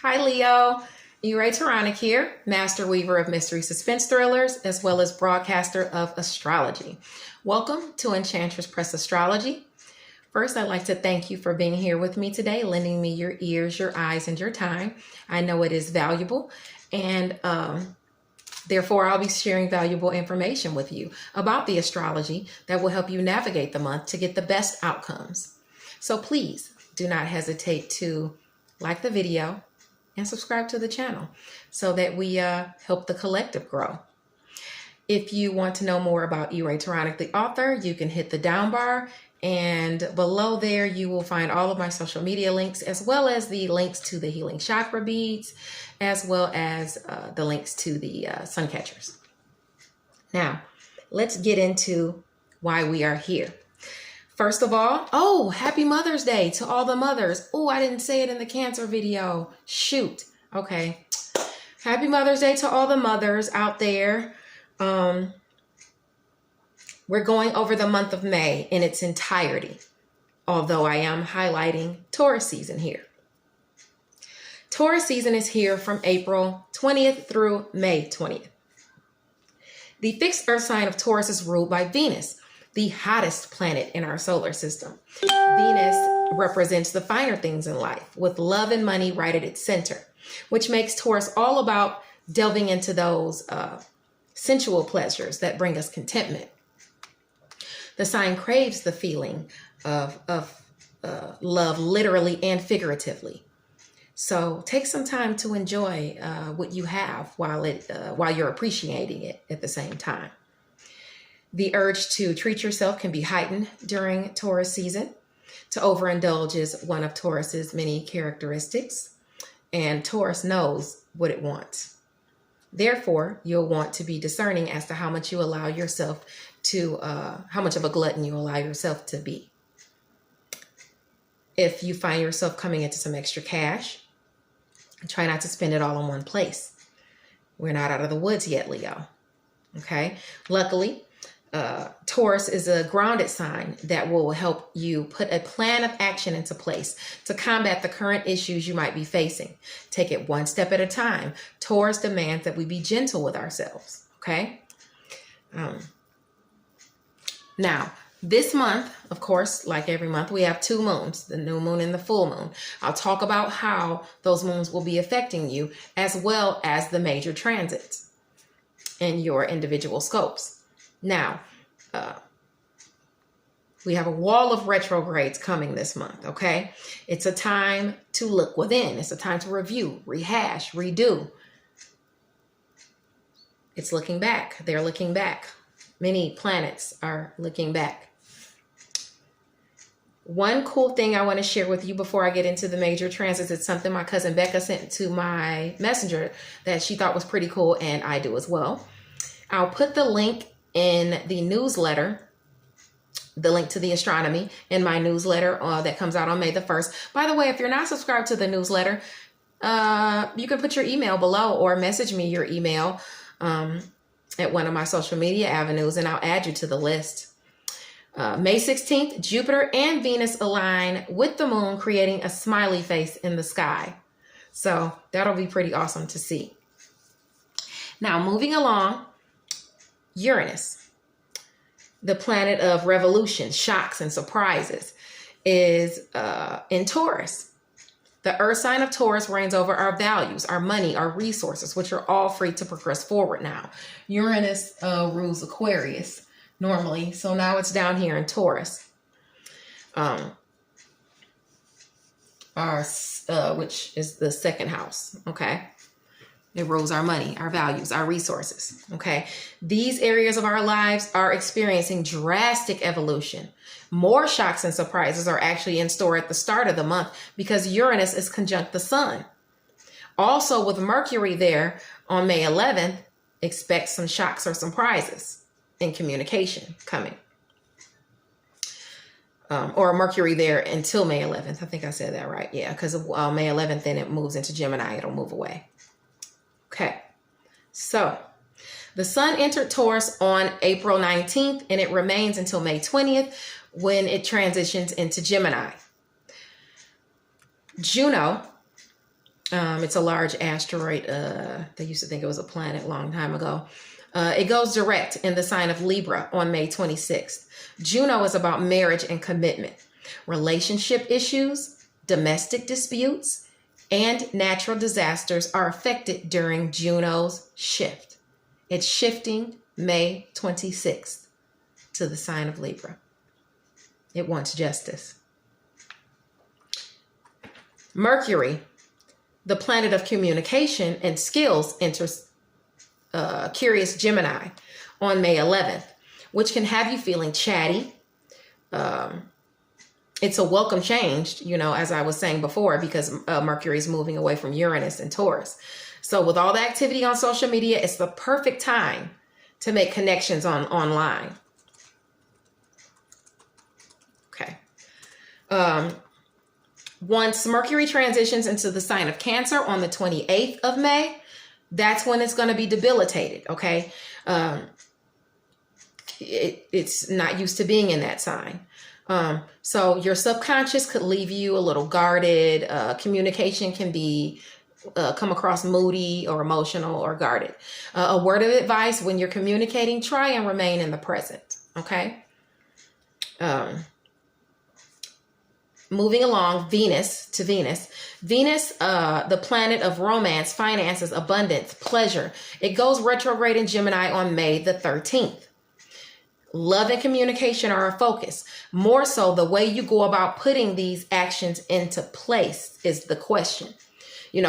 Hi Leo, Enchantress here, master weaver of mystery suspense thrillers, as well as broadcaster of astrology. Welcome to Enchantress Press Astrology. First, I'd like to thank you for being here with me today, lending me your ears, your eyes, and your time. I know it is valuable, and therefore I'll be sharing valuable information with you about the astrology that will help you navigate the month to get the best outcomes. So please do not hesitate to like the video and subscribe to the channel so that we help the collective grow. If you want to know more about Enchantress, the author, you can hit the down bar, and below there you will find all of my social media links, as well as the links to the healing chakra beads, as well as the links to the sun catchers. Now, let's get into why we are here. First of all, happy Mother's Day to all the mothers. Oh, I didn't say it in the Cancer video. Shoot. Okay. Happy Mother's Day to all the mothers out there. We're going over the month of May in its entirety, although I am highlighting Taurus season here. Taurus season is here from April 20th through May 20th. The fixed earth sign of Taurus is ruled by Venus, the hottest planet in our solar system. Venus represents the finer things in life, with love and money right at its center, which makes Taurus all about delving into those sensual pleasures that bring us contentment. The sign craves the feeling of love, literally and figuratively. So take some time to enjoy what you have while you're appreciating it at the same time. The urge to treat yourself can be heightened during Taurus season. To overindulge is one of Taurus's many characteristics, and Taurus knows what it wants. Therefore, you'll want to be discerning as to how much you allow yourself to, how much of a glutton you allow yourself to be. If you find yourself coming into some extra cash, try not to spend it all in one place. We're not out of the woods yet, Leo. Okay. Luckily, Taurus is a grounded sign that will help you put a plan of action into place to combat the current issues you might be facing. Take it one step at a time. Taurus demands that we be gentle with ourselves. Okay. Now, this month, of course, like every month, we have two moons, the new moon and the full moon. I'll talk about how those moons will be affecting you, as well as the major transits in your individual scopes. Now, we have a wall of retrogrades coming this month, okay? It's a time to look within. It's a time to review, rehash, redo. It's looking back. They're looking back. Many planets are looking back. One cool thing I want to share with you before I get into the major transits, it's something my cousin Becca sent to my messenger that she thought was pretty cool, and I do as well. I'll put the link in the newsletter, the link to the astronomy in my newsletter that comes out on May the 1st. By the way, if you're not subscribed to the newsletter, you can put your email below or message me your email at one of my social media avenues, and I'll add you to the list. May 16th, Jupiter and Venus align with the moon, creating a smiley face in the sky. So that'll be pretty awesome to see. Now, moving along, Uranus, the planet of revolution, shocks, and surprises, is in Taurus. The earth sign of Taurus reigns over our values, our money, our resources, which are all free to progress forward now. Uranus rules Aquarius normally, so now it's down here in Taurus, which is the second house, okay? It rules our money, our values, our resources, okay? These areas of our lives are experiencing drastic evolution. More shocks and surprises are actually in store at the start of the month because Uranus is conjunct the sun. Also, with Mercury there on May 11th, expect some shocks or surprises in communication coming. Or Mercury there until May 11th. I think I said that right. Yeah, because May 11th, then it moves into Gemini. It'll move away. Okay, so the sun entered Taurus on April 19th, and it remains until May 20th when it transitions into Gemini. Juno It's a large asteroid. They used to think it was a planet a long time ago. It goes direct in the sign of Libra on May 26th. Juno is about marriage and commitment, relationship issues, domestic disputes, and natural disasters are affected during Juno's shift. It's shifting May 26th to the sign of Libra. It wants justice. Mercury, the planet of communication and skills, enters Curious Gemini on May 11th, which can have you feeling chatty. It's a welcome change, as I was saying before, because Mercury is moving away from Uranus and Taurus. So with all the activity on social media, it's the perfect time to make connections online. Okay. Once Mercury transitions into the sign of Cancer on the 28th of May, that's when it's going to be debilitated, okay? It's not used to being in that sign. So your subconscious could leave you a little guarded. Communication can be come across moody or emotional or guarded. A word of advice: when you're communicating, try and remain in the present, okay? Moving along, Venus, the planet of romance, finances, abundance, pleasure. It goes retrograde in Gemini on May the 13th. Love and communication are a focus. More so, the way you go about putting these actions into place is the question.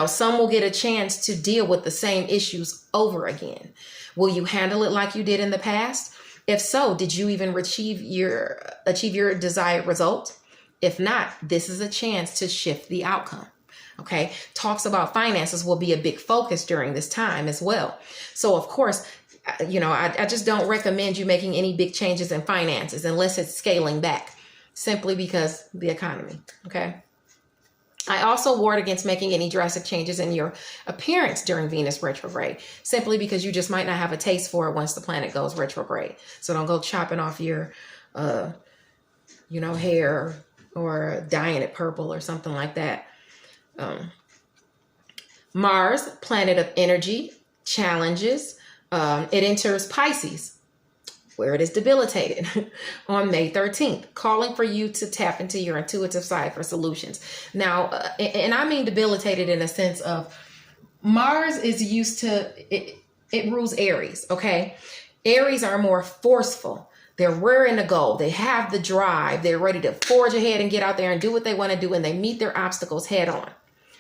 Some will get a chance to deal with the same issues over again. Will you handle it like you did in the past? If so, did you even achieve your desired result? If not, this is a chance to shift the outcome. Okay. Talks about finances will be a big focus during this time as well. So of course, I just don't recommend you making any big changes in finances unless it's scaling back, simply because the economy. Okay. I also ward against making any drastic changes in your appearance during Venus retrograde, simply because you just might not have a taste for it once the planet goes retrograde. So don't go chopping off your, hair or dyeing it purple or something like that. Mars, planet of energy, challenges. It enters Pisces, where it is debilitated on May 13th, calling for you to tap into your intuitive side for solutions. Now, and I mean debilitated in a sense of Mars is used to, it rules Aries, okay? Aries are more forceful. They're rearing to go. They have the drive. They're ready to forge ahead and get out there and do what they want to do, and they meet their obstacles head on.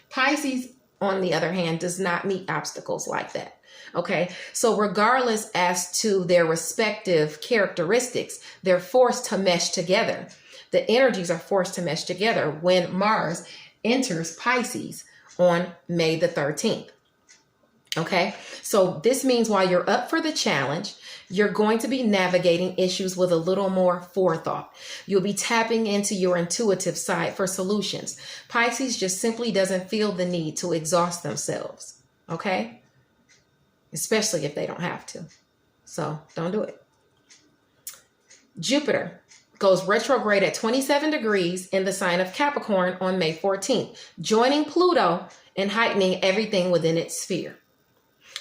Pisces, on the other hand, does not meet obstacles like that. Okay, so regardless as to their respective characteristics, they're forced to mesh together. The energies are forced to mesh together when Mars enters Pisces on May the 13th. Okay, so this means while you're up for the challenge, you're going to be navigating issues with a little more forethought. You'll be tapping into your intuitive side for solutions. Pisces just simply doesn't feel the need to exhaust themselves. Okay, especially if they don't have to. So don't do it. Jupiter goes retrograde at 27 degrees in the sign of Capricorn on May 14th, joining Pluto and heightening everything within its sphere.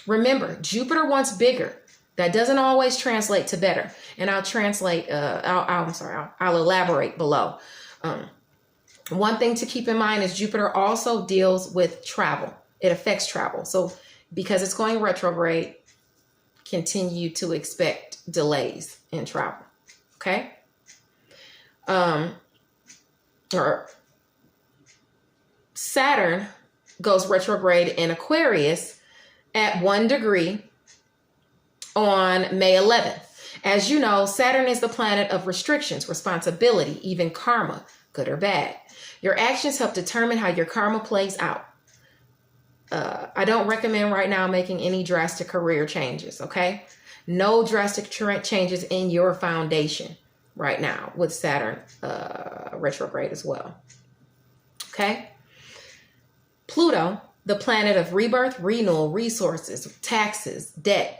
Remember, Jupiter wants bigger. That doesn't always translate to better. And I'll elaborate below. One thing to keep in mind is Jupiter also deals with travel. It affects travel. So because it's going retrograde, continue to expect delays in travel. Okay? Or Saturn goes retrograde in Aquarius at 1 degree on May 11th. As you know, Saturn is the planet of restrictions, responsibility, even karma, good or bad. Your actions help determine how your karma plays out. I don't recommend right now making any drastic career changes, okay? No drastic changes in your foundation right now with Saturn retrograde as well, okay? Pluto, the planet of rebirth, renewal, resources, taxes, debt.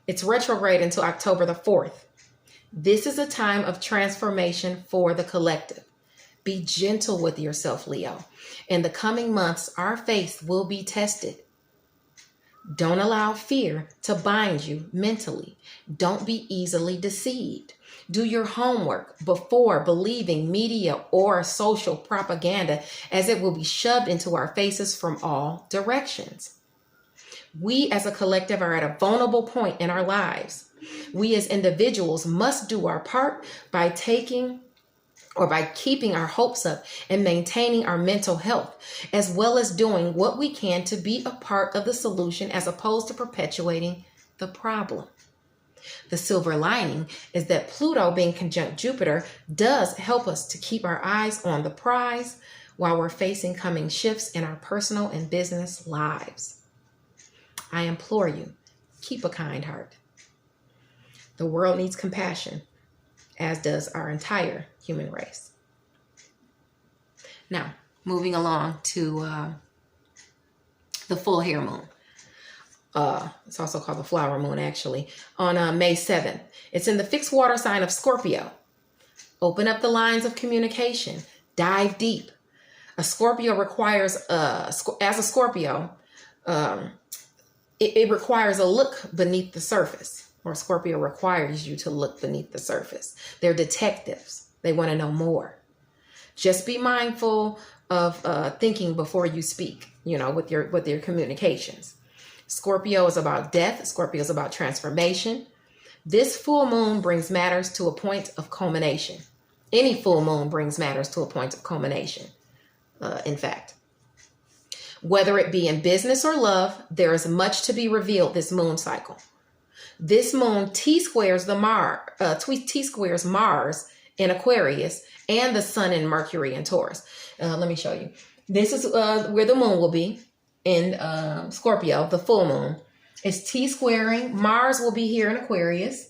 It's retrograde until October the 4th. This is a time of transformation for the collective. Be gentle with yourself, Leo. In the coming months, our faith will be tested. Don't allow fear to bind you mentally. Don't be easily deceived. Do your homework before believing media or social propaganda, as it will be shoved into our faces from all directions. We as a collective are at a vulnerable point in our lives. We as individuals must do our part by keeping our hopes up and maintaining our mental health, as well as doing what we can to be a part of the solution as opposed to perpetuating the problem. The silver lining is that Pluto, being conjunct Jupiter, does help us to keep our eyes on the prize while we're facing coming shifts in our personal and business lives. I implore you, keep a kind heart. The world needs compassion, as does our entire human race. Now, moving along to the full hair moon. It's also called the flower moon, actually, on May 7th. It's in the fixed water sign of Scorpio. Open up the lines of communication. Dive deep. A Scorpio requires, as a Scorpio, it requires a look beneath the surface. Or Scorpio requires you to look beneath the surface. They're detectives. They want to know more. Just be mindful of thinking before you speak, with your communications. Scorpio is about death. Scorpio is about transformation. This full moon brings matters to a point of culmination. Any full moon brings matters to a point of culmination, in fact. Whether it be in business or love, there is much to be revealed this moon cycle. This moon T-squares Mars in Aquarius and the Sun in Mercury in Taurus. Let me show you. This is where the moon will be in Scorpio, the full moon. It's T-squaring. Mars will be here in Aquarius.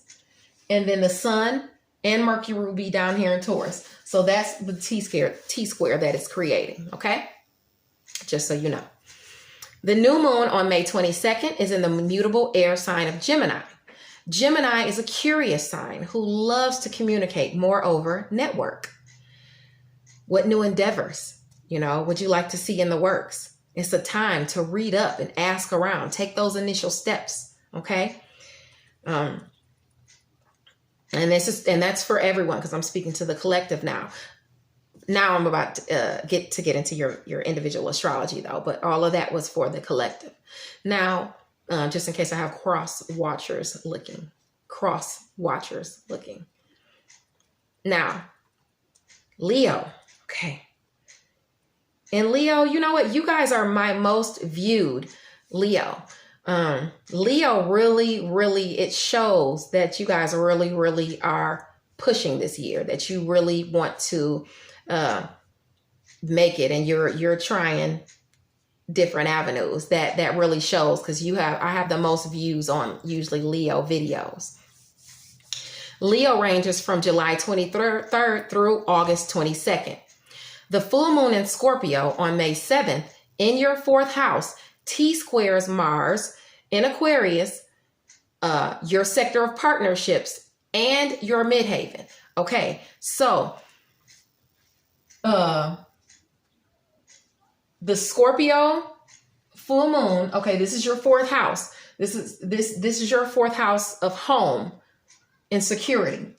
And then the Sun and Mercury will be down here in Taurus. So that's the T-square that it's creating, okay? Just so you know. The new moon on May 22nd is in the mutable air sign of Gemini. Gemini is a curious sign who loves to communicate, moreover, network. What new endeavors, would you like to see in the works? It's a time to read up and ask around. Take those initial steps, okay? And that's for everyone, because I'm speaking to the collective now. Now I'm about to get into your individual astrology, though, but all of that was for the collective. Now, just in case I have cross watchers looking. Now, Leo. Okay. And Leo, you know what? You guys are my most viewed Leo. Leo really, it shows that you guys really are pushing this year, that you really want to make it, and you're trying different avenues. That really shows, because I have the most views on usually Leo videos. Leo ranges from July 23rd through August 22nd. The full moon in Scorpio on May 7th in your fourth house T-squares Mars in Aquarius, your sector of partnerships, and your midhaven. Okay, so the Scorpio full moon. Okay, this is your fourth house. This is your fourth house of home and security.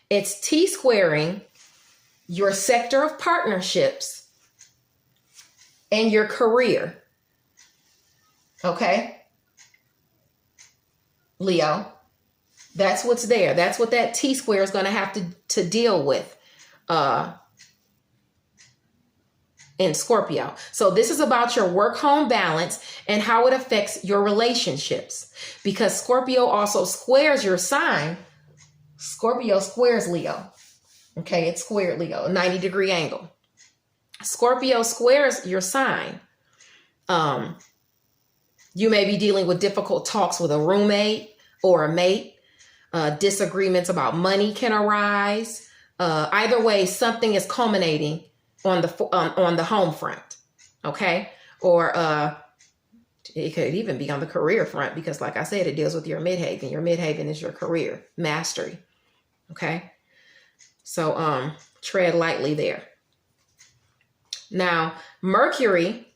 It's T-squaring your sector of partnerships and your career. Okay, Leo, that's what's there. That's what that T-square is going to have to deal with in Scorpio. So this is about your work-home balance and how it affects your relationships, because Scorpio also squares your sign. Scorpio squares Leo. Okay, it's squared Leo, a 90-degree angle. Scorpio squares your sign. You may be dealing with difficult talks with a roommate or a mate. Disagreements about money can arise. Either way, something is culminating on the home front. Okay, or it could even be on the career front, because, like I said, it deals with your midhaven. Your midhaven is your career mastery. Okay. So, tread lightly there. Now, Mercury,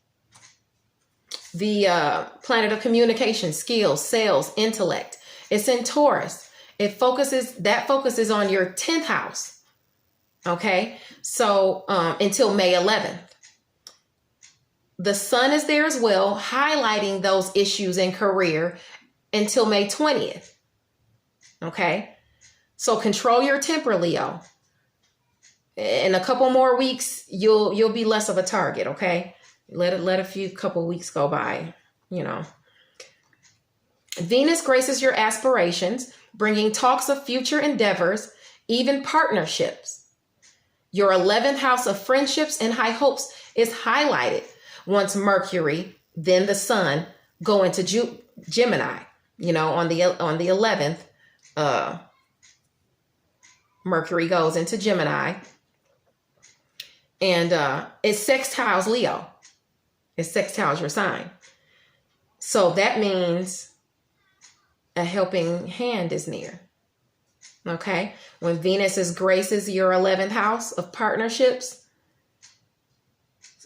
the planet of communication, skills, sales, intellect, it's in Taurus. That focuses on your 10th house. Okay, so until May 11th. The sun is there as well, highlighting those issues in career until May 20th. Okay, so control your temper, Leo. In a couple more weeks, you'll be less of a target. Okay, let a couple weeks go by. You know, Venus graces your aspirations, bringing talks of future endeavors, even partnerships. Your 11th house of friendships and high hopes is highlighted once Mercury, then the sun, go into Gemini. You know, on the 11th, Mercury goes into Gemini, and it sextiles Leo. It sextiles your sign. So that means a helping hand is near. Okay? When Venus graces your 11th house of partnerships,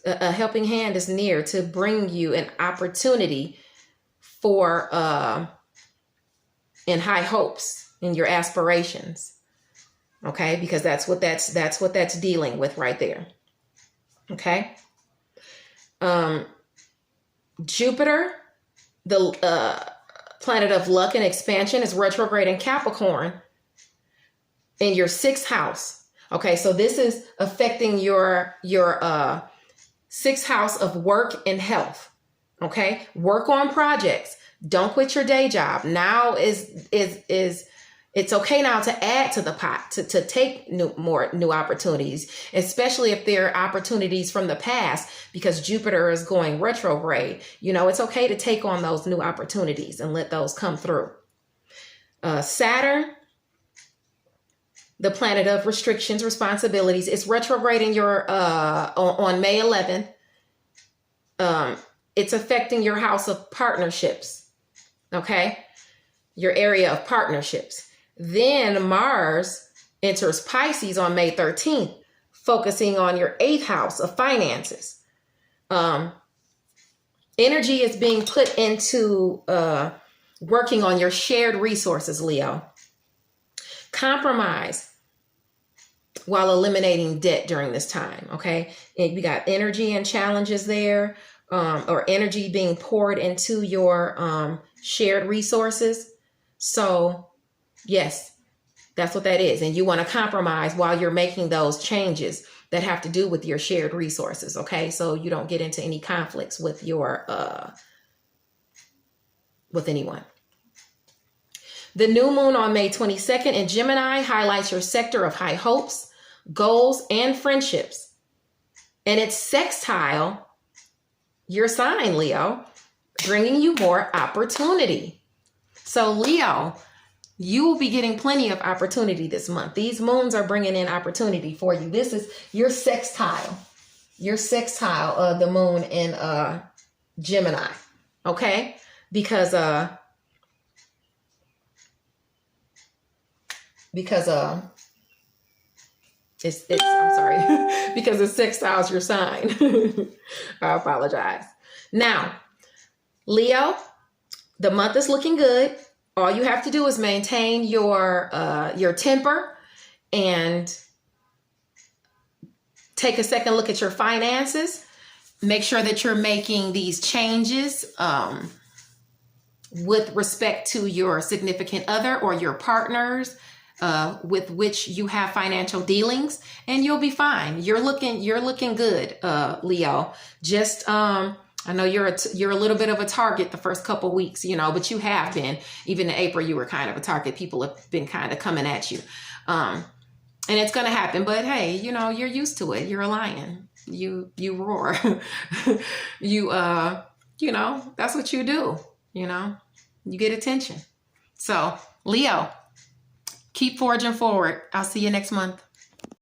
a helping hand is near to bring you an opportunity for in high hopes in your aspirations. Okay? Because that's what that's dealing with right there. Okay? Jupiter, the planet of luck and expansion, is retrograde in Capricorn in your 6th house. Okay, so this is affecting your 6th house of work and health. Okay, work on projects. Don't quit your day job. Now is it's okay now to add to the pot, to take more new opportunities, especially if they're opportunities from the past, because Jupiter is going retrograde. You know, it's okay to take on those new opportunities and let those come through. Saturn, the planet of restrictions, responsibilities, is retrograding your on May 11th. It's affecting your house of partnerships. Okay, your area of partnerships. Then Mars enters Pisces on May 13th, focusing on your 8th house of finances. Energy is being put into working on your shared resources, Leo. Compromise while eliminating debt during this time, okay? And we got energy and challenges there, or energy being poured into your shared resources. So yes, that's what that is. And you want to compromise while you're making those changes that have to do with your shared resources. Okay. So you don't get into any conflicts with your, with anyone. The new moon on May 22nd in Gemini highlights your sector of high hopes, goals, and friendships. And it's sextile your sign, Leo, bringing you more opportunity. So Leo, you will be getting plenty of opportunity this month. These moons are bringing in opportunity for you. This is your sextile of the moon in Gemini. Okay? Because it's I'm sorry, because it sextiles your sign. I apologize. Now, Leo, the month is looking good. All you have to do is maintain your temper and take a second look at your finances. Make sure that you're making these changes with respect to your significant other or your partners with which you have financial dealings, and you'll be fine. You're looking good, Leo. Just I know you're a little bit of a target the first couple weeks, you know, but you have been. Even in April, you were kind of a target. People have been kind of coming at you. And it's going to happen. But hey, you know, you're used to it. You're a lion. You roar. You know, that's what you do. You know, you get attention. So, Leo, keep forging forward. I'll see you next month.